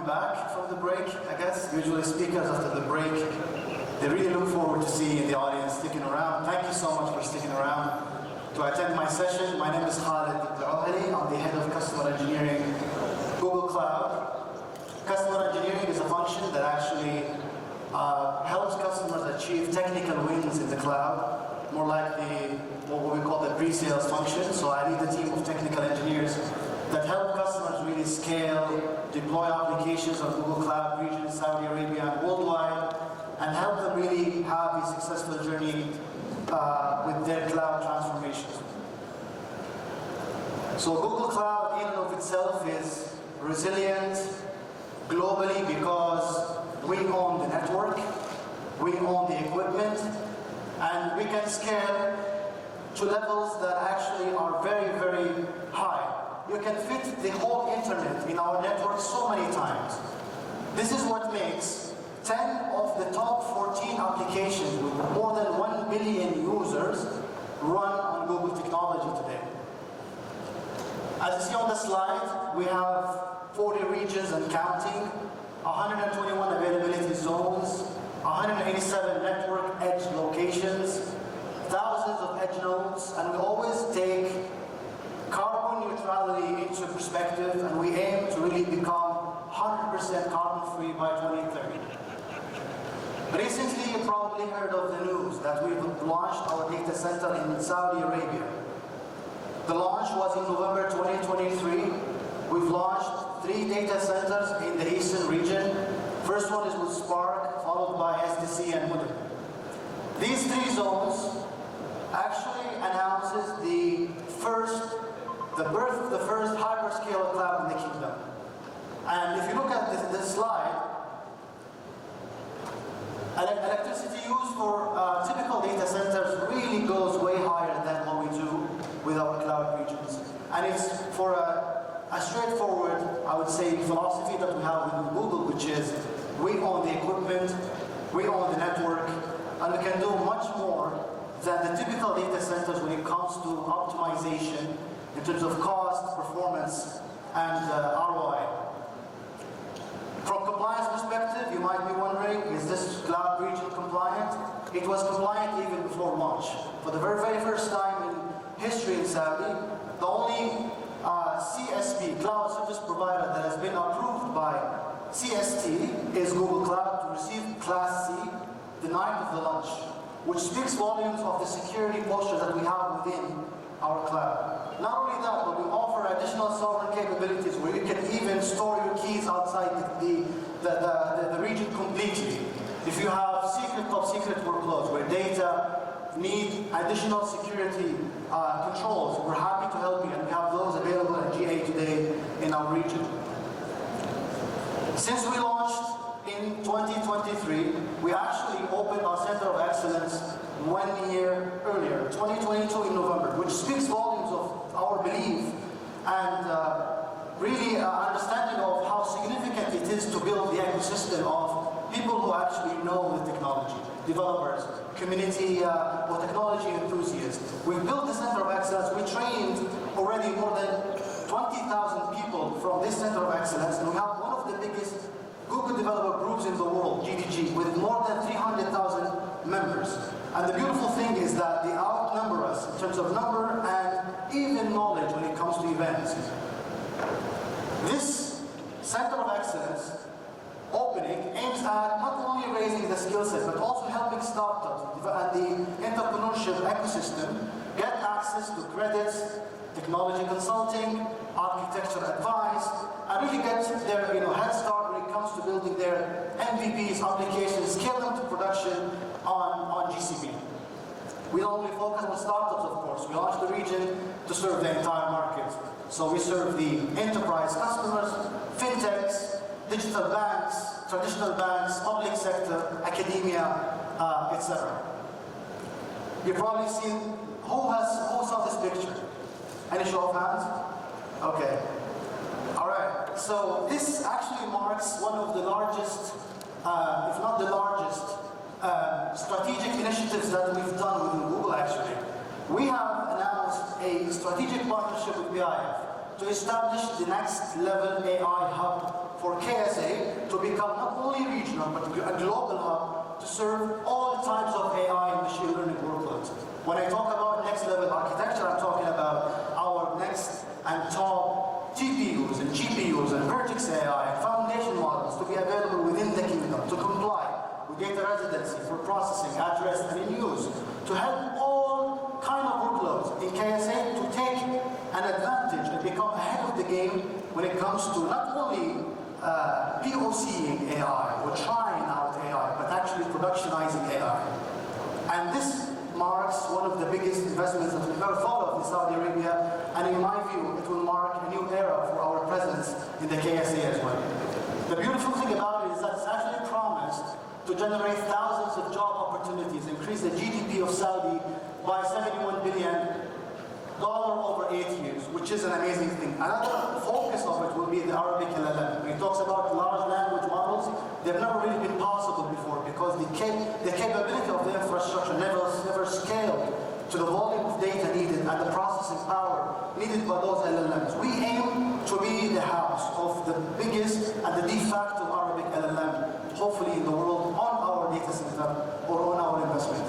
coming back from the break, I guess. Usually speakers after the break, they really look forward to seeing the audience sticking around. Thank you so much for sticking around to attend my session. My name is Khalid Alohali. I'm the head of customer engineering, Google Cloud. Customer engineering is a function that actually helps customers achieve technical wins in the cloud, more like what we call the pre-sales function. So I lead a team of technical engineers that help customers really scale, deploy applications on Google Cloud region, Saudi Arabia, and worldwide, and help them really have a successful journey with their cloud transformations. So Google Cloud in and of itself is resilient globally because we own the network, we own the equipment, and we can scale to levels that actually are very, very high. You can fit the whole internet in our network so many times. This is what makes 10 of the top 14 applications with more than 1 billion users run on Google technology today. As you see on the slide, we have 40 regions and counting, 121 availability zones, 187 network edge locations, thousands of edge nodes, and we always take carbon neutrality into perspective, and we aim to really become 100% carbon-free by 2030. Recently, you probably heard of the news that we've launched our data center in Saudi Arabia. The launch was in November 2023. We've launched 3 data centers in the eastern region. First one is with Spark, followed by SDC and Mudin. These 3 zones actually announces the birth of the first hyperscale cloud in the kingdom. And if you look at this slide, electricity used for typical data centers really goes way higher than what we do with our cloud regions. And it's for a straightforward, I would say, philosophy that we have within Google, which is we own the equipment, we own the network, and we can do much more than the typical data centers when it comes to optimization in terms of cost, performance, and ROI. From compliance perspective, you might be wondering, is this cloud region compliant? It was compliant even before launch. For the very, very first time in history in Saudi, the only CSP, cloud service provider, that has been approved by CST is Google Cloud to receive Class C the night of the launch, which speaks volumes of the security posture that we have within our cloud. Not only that, but we offer additional sovereign capabilities where you can even store your keys outside the region completely. If you have top secret workloads where data need additional security controls, we're happy to help you, and we have those available at GA today in our region. Since we launched in 2023, we actually opened our Center of Excellence 1 year earlier, 2022 in November, which speaks volumes of our belief and really understanding of how significant it is to build the ecosystem of people who actually know the technology, developers, community or technology enthusiasts. We built the Center of Excellence. We trained already more than 20,000 people from this Center of Excellence, and we have one of the biggest Google developer groups in the world, GDG, with more than 300,000 members. And the beautiful thing is that they outnumber us in terms of number and even knowledge when it comes to events. This Center of Excellence opening aims at not only raising the skill set, but also helping startups and the entrepreneurship ecosystem get access to credits, technology consulting, architecture advice, and really get their head start when it comes to building their MVPs, applications, scale them to production on GCP. We don't only focus on startups, of course. We launched the region to serve the entire market. So we serve the enterprise customers, fintechs, digital banks, traditional banks, public sector, academia, etc. You've probably seen, who saw this picture? Any show of hands? Okay. All right. So this actually marks one of the largest, if not the largest, strategic initiatives that we've done within Google, actually. We have announced a strategic partnership with PIF to establish the next level AI hub for KSA to become not only regional, but a global hub to serve all types of AI and machine learning workloads. When I talk about next level architecture, I'm talking about our next and top TPUs and GPUs and Vertex AI and foundation models to be available within the kingdom to comply with data residency for processing, at rest, and in use, to help all kind of workloads in KSA to take an advantage and become ahead of the game when it comes to not only POCing AI or trying out AI, but actually productionizing AI. And this marks one of the biggest investments that we've ever thought of in Saudi Arabia, and in my view, it will mark a new era for our presence in the KSA as well. The beautiful thing about it is that it's actually promised to generate thousands of job opportunities, increase the GDP of Saudi by $71 billion over 8 years, which is an amazing thing. Another focus of it will be the Arabic LLM. When he talks about large language models, they've never really been possible before because the capability of the infrastructure never scaled to the volume of data needed and the processing power needed by those LLMs. We aim to be the house of the biggest and the de facto Arabic LLM, hopefully in the world, on our data center or on our investment.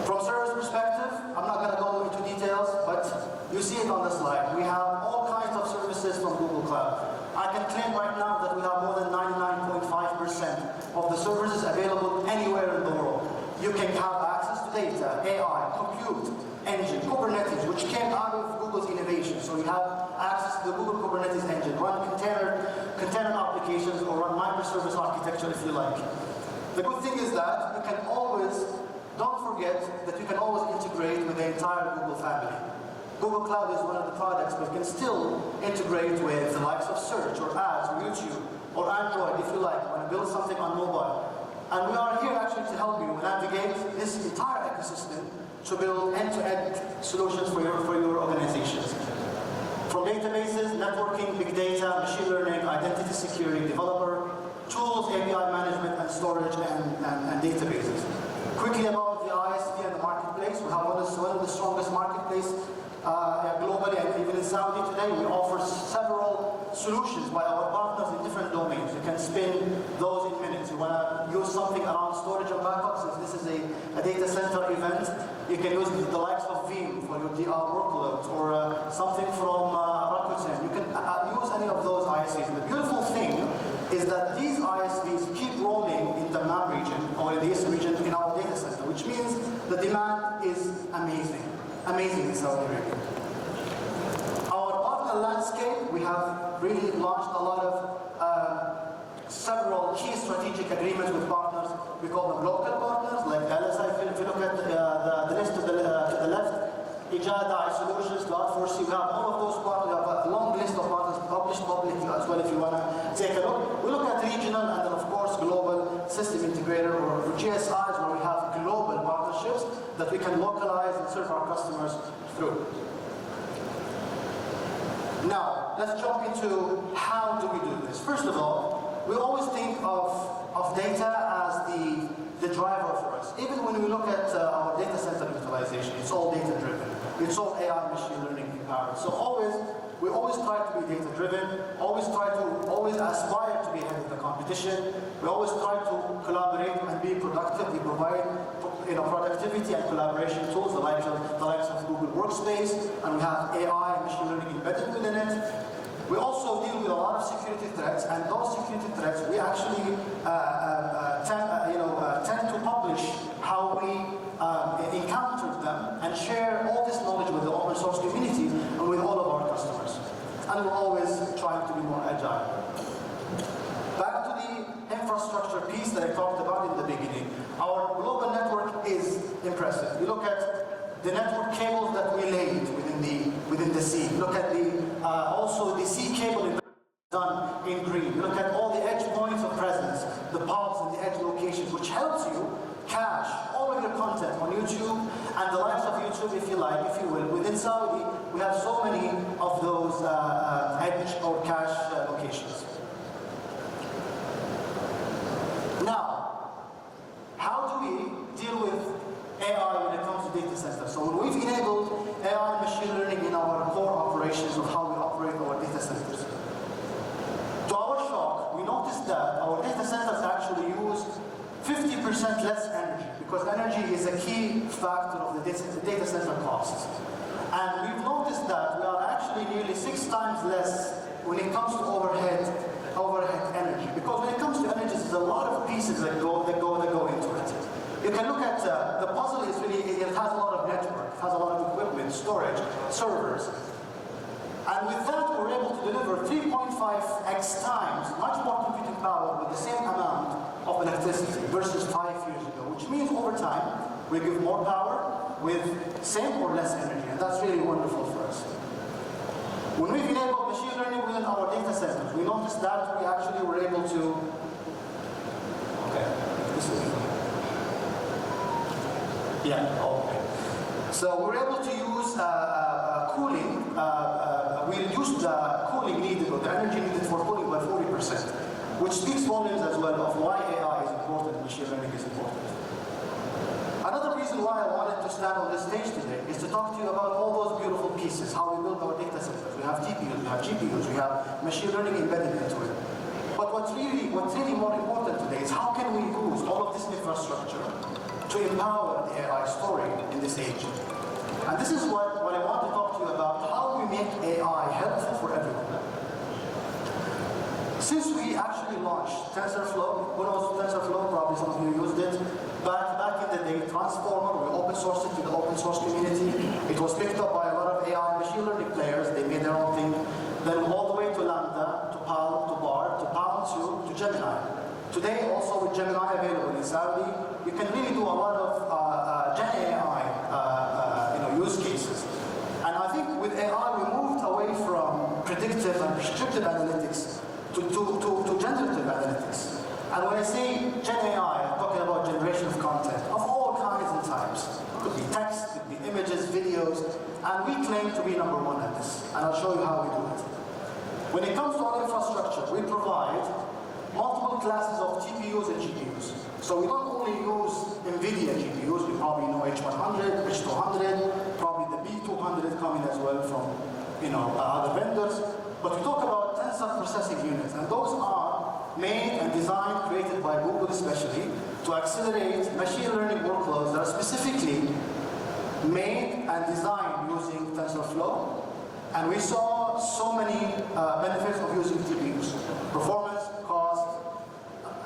From service perspective, I'm not going to go into details, but you see it on the slide. We have all kinds of services from Google Cloud. I can claim right now that we have more than 99.5% of the services available anywhere in the world. You can have access to data, AI, compute, engine, Kubernetes, which came out of Google's innovation. So you have access to the Google Kubernetes engine, run container applications, or run microservice architecture if you like. The good thing is that you can always, don't forget that you can always integrate with the entire Google family. Google Cloud is one of the products, but you can still integrate with the likes of search or ads or YouTube or Android if you like. You want to build something on mobile. And we are here actually to help you navigate this entire ecosystem to build end-to-end solutions for your organizations. From databases, networking, big data, machine learning, identity security, developer, tools, API management, and storage and databases. Quickly about the ISV and the marketplace, we have one of the strongest marketplaces globally and even in Saudi today. We offer several solutions by our partners in different domains. You can spin those in minutes. You want to use something around storage and backups. If this is a data center event, you can use the likes of Veeam for your DR workloads or something from Rakuten. You can use any of those ISVs. And the beautiful thing is that these ISVs keep rolling in the MAM region or in the East region in our data center, which means the demand is amazing. Amazing in Saudi Arabia. Our partner landscape, we have really launched a lot of several key strategic agreements with partners. We call them local partners, like LSI. If you look at the list to the left, Ijada, Solutions, Cloud4C, we have all of those partners. We have a long list of partners published publicly as well if you want to take a look. We look at regional and then of course global system integrator or GSIs where we have global partnerships that we can localize and serve our customers through. Now, let's jump into how do we do this. First of all, we always think of data as the driver for us. Even when we look at our data center utilization, it's all data driven. It's all AI machine learning empowered. So we always try to be data driven, always aspire to be ahead of the competition. We always try to collaborate and be productive. We provide productivity and collaboration tools, the likes of Google Workspace, and we have AI and machine learning embedded within it. We also deal with a lot of security threats, and those security threats we actually tend to publish how we encountered them and share all this knowledge with the open source community and with all of our customers. And we're always trying to be more agile. Back to the infrastructure piece that I talked about in the beginning. Our global network is impressive. You look at the network cables that we laid within the sea. Look at also the sea cable done in green. Look at all the edge points of presence, the pods and the edge locations, which helps you cache all of your content on YouTube and the likes of YouTube, if you like, if you will. Within Saudi, we have so many of those edge or cache locations. Now, how do we deal with AI when it comes to data centers? So when we've enabled AI and machine learning in our core operations 50% less energy, because energy is a key factor of the data center costs. And we've noticed that we are actually nearly 6 times less when it comes to overhead energy. Because when it comes to energy, there's a lot of pieces that go into it. You can look at the puzzle is really, it has a lot of network, it has a lot of equipment, storage, servers. And with that, we're able to deliver 3.5x times much more computing power with the same amount of electricity versus 5 years ago, which means over time, we give more power with same or less energy, and that's really wonderful for us. When we've enabled machine learning within our data centers, we noticed that we actually were able to, So we're able to use cooling, we reduced the cooling needed, or the energy needed for cooling by 40%, which speaks volumes as well of why AI is important and machine learning is important. Another reason why I wanted to stand on this stage today is to talk to you about all those beautiful pieces, how we build our data centers. We have TPUs, we have GPUs, we have machine learning embedded into it. But what's really more important today is how can we use all of this infrastructure to empower the AI story in this age. And this is what I want to talk to you about, how we make AI helpful for everyone. Since we actually launched TensorFlow, who knows TensorFlow? Probably some of you used it. Back in the day, Transformer, we open sourced it to the open source community. It was picked up by a lot of AI machine learning players. They made their own thing. Then all the way to Lambda, to PAL, to BAR, to PAL2, to Gemini. Today, also with Gemini available in Saudi, you can really do a lot of Gen AI use cases. And I think with AI, we moved away from predictive and prescriptive analytics to generative analytics. And when I say Gen AI, I'm talking about generation of content of all kinds and types. It could be text, it could be images, videos, and we claim to be number 1 at this. And I'll show you how we do it. When it comes to our infrastructure, we provide multiple classes of TPUs and GPUs. So we don't only use NVIDIA GPUs, you probably know H100, H200, probably the B200 coming as well from other vendors. But we talk about tensor processing units, and those are made and designed, created by Google especially, to accelerate machine learning workloads that are specifically made and designed using TensorFlow. And we saw so many benefits of using TPUs. Performance, cost,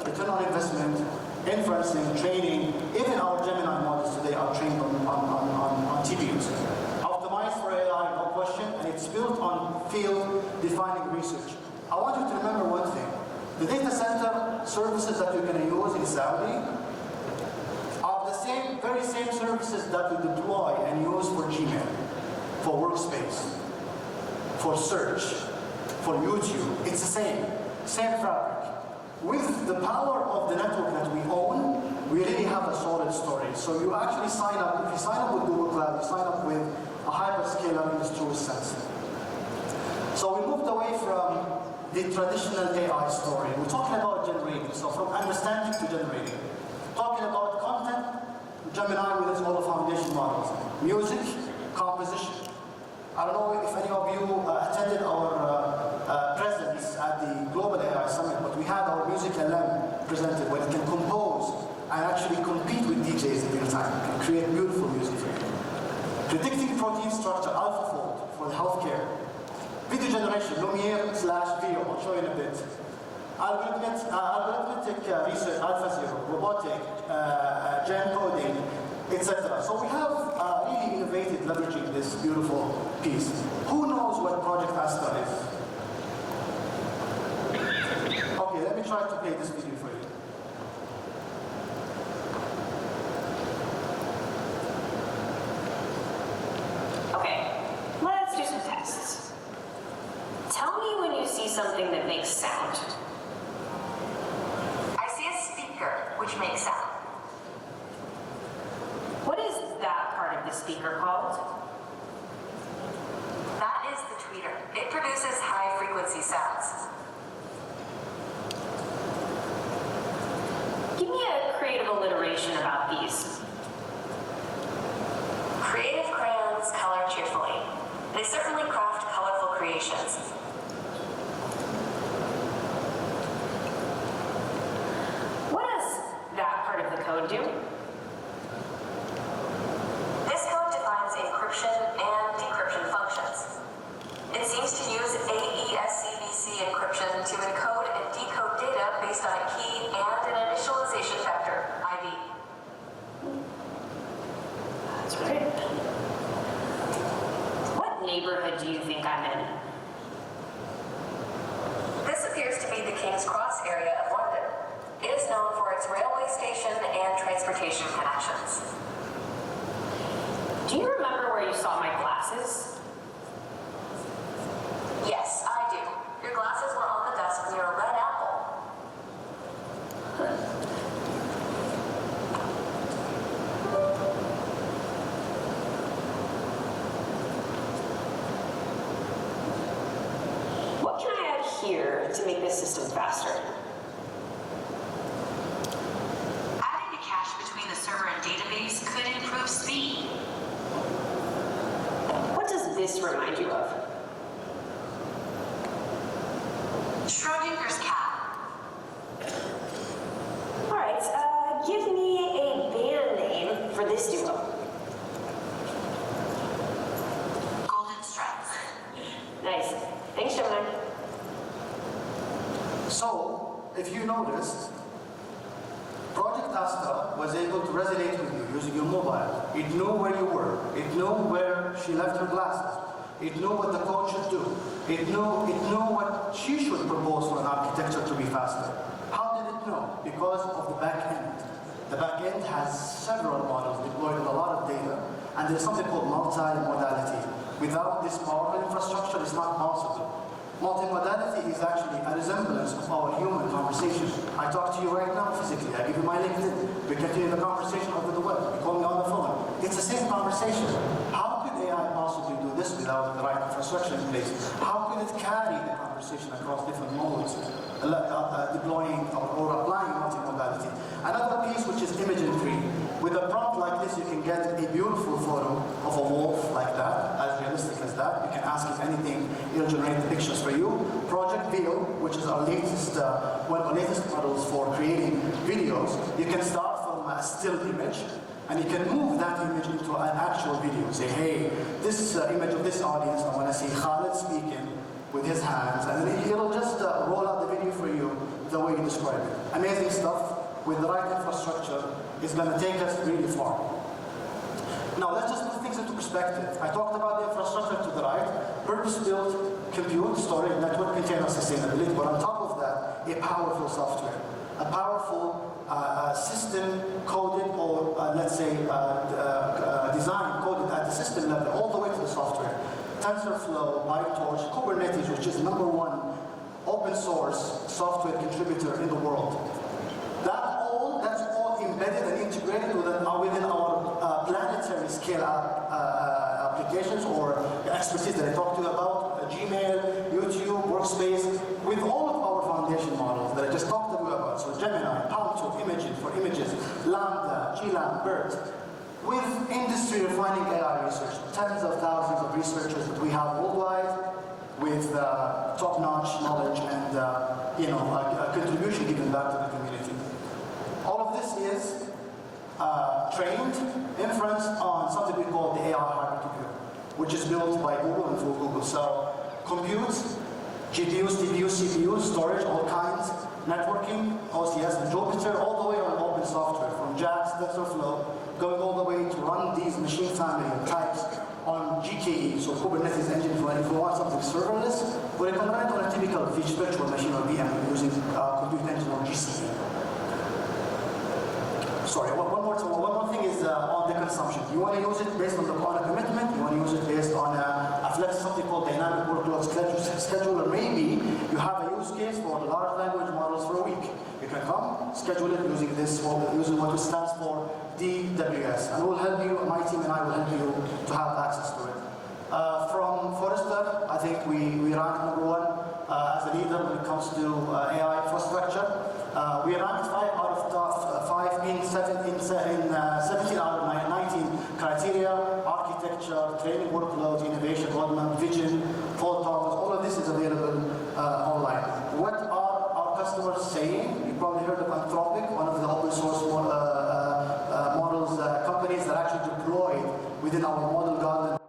return on investment, inferencing, training. Even our Gemini models today are trained on TPUs. Optimized for AI, no question, and it's built on field-defining research. I want you to remember one thing. The data center services that you're going to use in Saudi are the very same services that we deploy and use for Gmail, for Workspace, for search, for YouTube. It's the same fabric. With the power of the network that we own, we really have a solid story. So you actually sign up, if you sign up with Google Cloud, you sign up with a hyperscaler in its truest sense. So we moved away from the traditional AI story. We're talking about generating, so from understanding to generating. Talking about content, Gemini with its all the foundation models. Music, composition. I don't know if any of you attended our presence at the Global AI Summit, but we had our music LM presented where it can compose and actually compete with DJs in real time. It can create beautiful music for you. Predicting protein structure, AlphaFold for the healthcare. Video generation, Lumiere/Veo, I'll show you in a bit. Algorithmic research, AlphaZero, robotic, gen coding, etc. So we have really innovated leveraging this beautiful piece. Who knows what Project Asta is? Okay, let me try to play this video for you. Okay, let's do some tests. Tell me when you see something that makes sound. I see a speaker, which makes sound. What is that part of the speaker called? That is the tweeter. It produces high-frequency sounds. Give me a creative alliteration about these. Creative crayons color cheerfully. They certainly craft colorful creations. What does that part of the code code do? This code defines encryption and decryption functions. It seems to use AES-CBC encryption to encode and decode data based on a key and an initialization vector, ID. That's right. What neighborhood do you think I'm in? This appears to be the King's Cross area of London. It is known for its railway station and transportation connections. Do you remember where you saw my glasses? Yes, I do. Your glasses were on the desk near a red apple. What can I add here to make this system faster? Adding a cache between the server and database could improve speed. What does this remind you of? Schrodinger's cat. All right, give me a band name for this duo. Golden Stripes. Nice. Thanks, Gemini. So, if you noticed, Project Asta was able to resonate with you using your mobile. It knew where you were. It knew where she left her glasses. It knew what the code should do. It knew what she should propose for an architecture to be faster. How did it know? Because of the back end. The back end has several models deployed with a lot of data, and there's something called multi-modality. Without this powerful infrastructure, it's not possible. Multimodality is actually a resemblance of our human conversation. I talk to you right now physically. I give you my LinkedIn. We continue the conversation over the web. You call me on the phone. It's the same conversation. How could AI possibly do this without the right infrastructure in place? How could it carry the conversation across different modes, deploying or applying multimodality? Another piece, which is imagery. With a prompt like this, you can get a beautiful photo of a wolf like that, as realistic as that. You can ask it anything, it'll generate the pictures for you. Project Veo, which is our latest, one of our latest models for creating videos. You can start from a still image, and you can move that image into an actual video. Say, hey, this image of this audience, I want to see Khalid speaking with his hands, and then it'll just roll out the video for you the way you describe it. Amazing stuff. With the right infrastructure, it's going to take us really far. Now, let's just put things into perspective. I talked about the infrastructure to the right, purpose-built compute, storage, network, container sustainability, but on top of that, a powerful software, a powerful system coded, or let's say design coded at the system level, all the way to the software. TensorFlow, PyTorch, Kubernetes, which is #1 open source software contributor in the world. That's all embedded and integrated within our planetary scale applications or expertise that I talked to you about, Gmail, YouTube, Workspace, with all of our foundation models that I just talked to you about. So Gemini, PalmTool, Imagen for images, Lambda, GLAM, BERT, with industry refining AI research, tens of thousands of researchers that we have worldwide, with top-notch knowledge and a contribution given back to the community. All of this is trained inference on something we call the AI hypercomputer, which is built by Google and for Google. So compute, GPUs, TPUs, CPUs, storage, all kinds, networking, OCS, and Jupyter, all the way on open software, from JAX, TensorFlow, going all the way to run these machine family of types on GKE, so Kubernetes engine. If you want something serverless, but you can run it on a typical virtual machine or VM using compute engine or GCP. Sorry, one more thing is on the consumption. You want to use it based on a commitment, you want to use it based on something called dynamic workload scheduler. Maybe you have a use case for large language models for a week. You can come, schedule it using this, using what it stands for, DWS. And we'll help you, my team and I will help you to have access to it. From Forrester, I think we ranked #1 as a leader when it comes to AI infrastructure. We ranked 5 out of top 5 in 17 out of 19 criteria: architecture, training workloads, innovation roadmap, vision, fault tolerance. All of this is available online. What are our customers saying? You probably heard of Anthropic, one of the open source within our model garden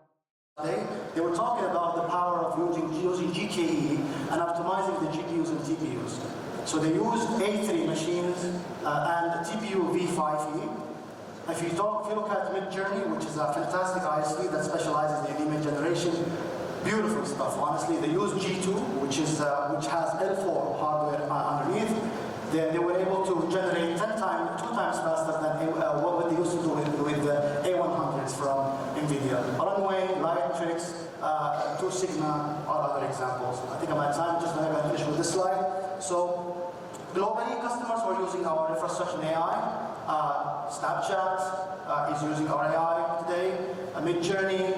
today. They were talking about the power of using GKE and optimizing the GPUs and TPUs. So they used A3 machines and TPU V5E. If you look at Midjourney, which is a fantastic ISV that specializes in image generation, beautiful stuff, honestly. They use G2, which has L4 hardware underneath. They were able to generate 2 times faster than what they used to do with the A100s from NVIDIA. Runway, Lightrix, 2 Sigma are other examples. I think I'm at time, just going to finish with this slide. So globally, customers who are using our infrastructure in AI. Snapchat is using our AI today. Midjourney,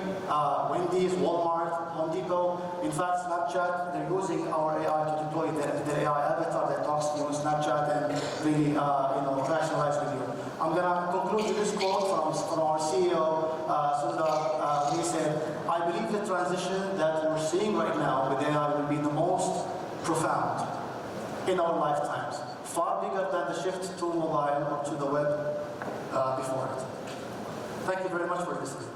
Wendy's, Walmart, Home Depot. In fact, Snapchat, they're using our AI to deploy their AI avatar that talks to you on Snapchat and really rationalize with you. I'm going to conclude with this quote from our CEO, Sundar. He said, I believe the transition that we're seeing right now with AI will be the most profound in our lifetimes. Far bigger than the shift to mobile or to the web before it. Thank you very much for listening.